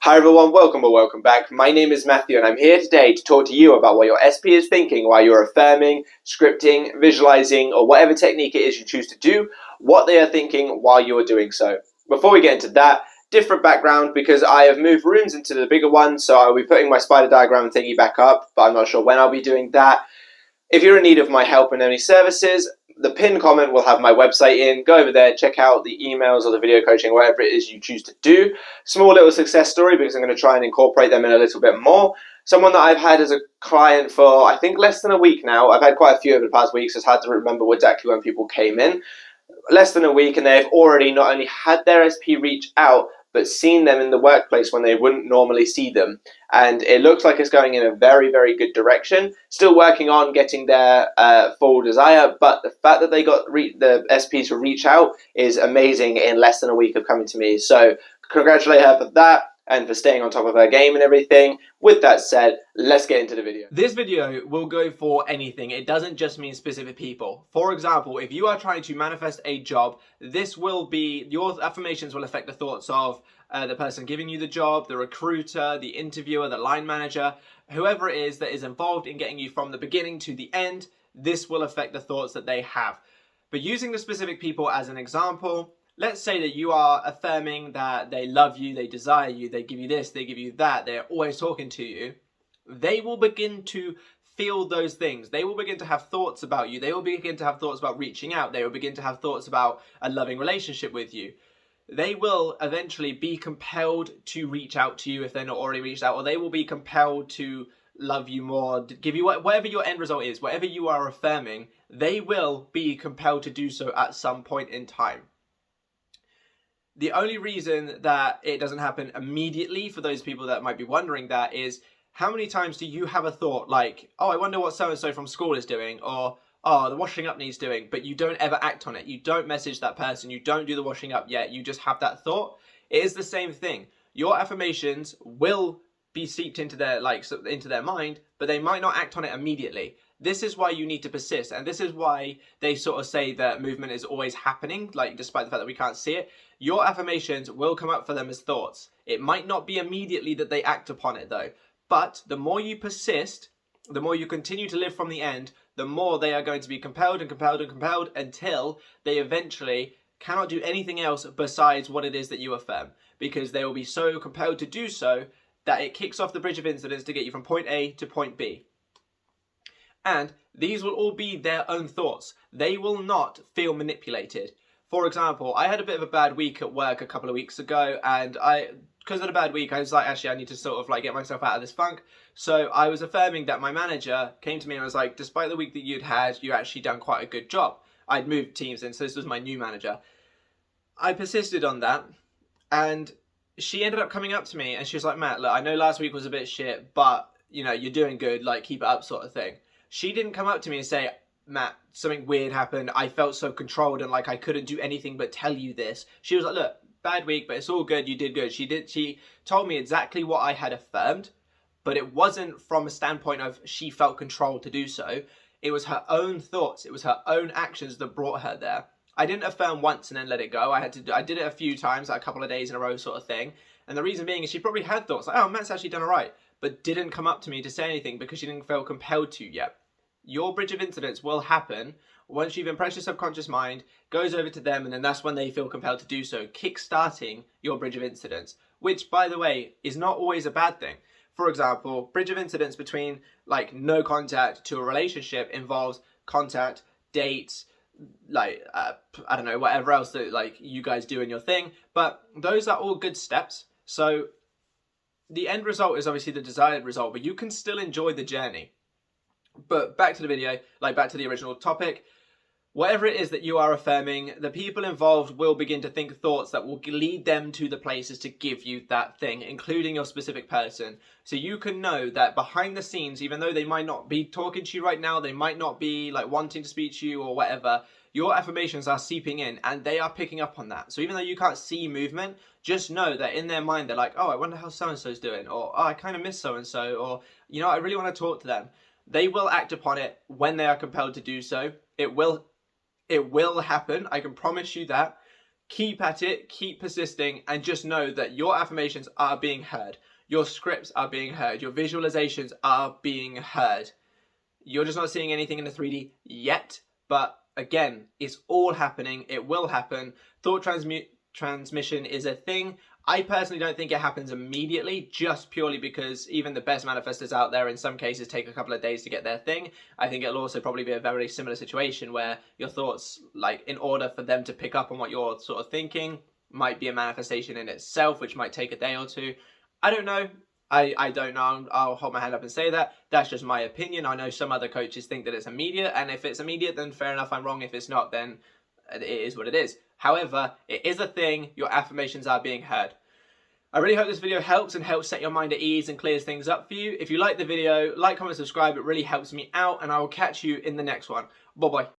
Hi everyone, welcome or welcome back. My name is Matthew and I'm here today to talk to you about what your SP is thinking while you're affirming, scripting, visualizing, or whatever technique it is you choose to do, what they are thinking while you are doing so. Before we get into that, different background because I have moved rooms into the bigger one, so I'll be putting my spider diagram thingy back up, but I'm not sure when I'll be doing that. If you're in need of my help and any services, the pinned comment will have my website in. Go over there, check out the emails or the video coaching, whatever it is you choose to do. Small little success story because I'm going to try and incorporate them in a little bit more. Someone that I've had as a client for, I think, less than a week now. I've had quite a few over the past weeks. It's hard to remember exactly when people came in. Less than a week, and they've already not only had their SP reach out, but seen them in the workplace when they wouldn't normally see them. And it looks like it's going in a very, very good direction. Still working on getting their full desire, but the fact that they got the SP to reach out is amazing in less than a week of coming to me. So congratulate her for that and for staying on top of her game and everything. With that said, let's get into the video. This video will go for anything. It doesn't just mean specific people. For example, if you are trying to manifest a job, this will be, your affirmations will affect the thoughts of the person giving you the job, the recruiter, the interviewer, the line manager, whoever it is that is involved in getting you from the beginning to the end. This will affect the thoughts that they have. But using the specific people as an example, let's say that you are affirming that they love you, they desire you, they give you this, they give you that, they're always talking to you. They will begin to feel those things. They will begin to have thoughts about you. They will begin to have thoughts about reaching out. They will begin to have thoughts about a loving relationship with you. They will eventually be compelled to reach out to you if they're not already reached out, or they will be compelled to love you more, give you whatever your end result is, whatever you are affirming, they will be compelled to do so at some point in time. The only reason that it doesn't happen immediately, for those people that might be wondering that, is how many times do you have a thought like, oh, I wonder what so-and-so from school is doing, or oh, the washing up needs doing, but you don't ever act on it. You don't message that person. You don't do the washing up yet. You just have that thought. It is the same thing. Your affirmations will be seeped into their mind, but they might not act on it immediately. This is why you need to persist, and this is why they sort of say that movement is always happening, like despite the fact that we can't see it. Your affirmations will come up for them as thoughts. It might not be immediately that they act upon it though, but the more you persist, the more you continue to live from the end, the more they are going to be compelled and compelled and compelled until they eventually cannot do anything else besides what it is that you affirm, because they will be so compelled to do so that it kicks off the bridge of incidents to get you from point A to point B. And these will all be their own thoughts. They will not feel manipulated. For example, I had a bit of a bad week at work a couple of weeks ago, and because of the bad week, I was like, actually, I need to sort of like get myself out of this funk. So I was affirming that my manager came to me and was like, despite the week that you'd had, you actually done quite a good job. I'd moved teams in, so this was my new manager. I persisted on that, and she ended up coming up to me and she was like, Matt, look, I know last week was a bit shit, but you know, you're doing good, like keep it up sort of thing. She didn't come up to me and say, Matt, something weird happened. I felt so controlled and like I couldn't do anything but tell you this. She was like, look, bad week, but it's all good. You did good. She told me exactly what I had affirmed, but it wasn't from a standpoint of she felt controlled to do so. It was her own thoughts. It was her own actions that brought her there. I didn't affirm once and then let it go. I did it a few times, like a couple of days in a row sort of thing. And the reason being is she probably had thoughts like, oh, Matt's actually done all right, but didn't come up to me to say anything because she didn't feel compelled to yet. Your bridge of incidents will happen once you've impressed your subconscious mind, goes over to them, and then that's when they feel compelled to do so, kick-starting your bridge of incidents, which, by the way, is not always a bad thing. For example, bridge of incidents between like no contact to a relationship involves contact, dates, like I don't know, whatever else that like you guys do in your thing, but those are all good steps. So the end result is obviously the desired result, but you can still enjoy the journey. But back to the video, like back to the original topic, whatever it is that you are affirming, the people involved will begin to think thoughts that will lead them to the places to give you that thing, including your specific person. So you can know that behind the scenes, even though they might not be talking to you right now, they might not be like wanting to speak to you or whatever, your affirmations are seeping in and they are picking up on that. So even though you can't see movement, just know that in their mind, they're like, oh, I wonder how so-and-so's doing, or oh, I kind of miss so-and-so, or you know, I really want to talk to them. They will act upon it when they are compelled to do so. It will happen. I can promise you that. Keep at it, keep persisting, and just know that your affirmations are being heard. Your scripts are being heard. Your visualizations are being heard. You're just not seeing anything in the 3D yet, but again, it's all happening. It will happen. Thought transmission is a thing. I personally don't think it happens immediately, just purely because even the best manifestors out there in some cases take a couple of days to get their thing. I think it'll also probably be a very similar situation where your thoughts, like in order for them to pick up on what you're sort of thinking, might be a manifestation in itself, which might take a day or two. I don't know. I don't know. I'll hold my hand up and say that. That's just my opinion. I know some other coaches think that it's immediate, and if it's immediate, then fair enough, I'm wrong. If it's not, then it is what it is. However, it is a thing. Your affirmations are being heard. I really hope this video helps and helps set your mind at ease and clears things up for you. If you like the video, like, comment, subscribe. It really helps me out, and I will catch you in the next one. Bye-bye.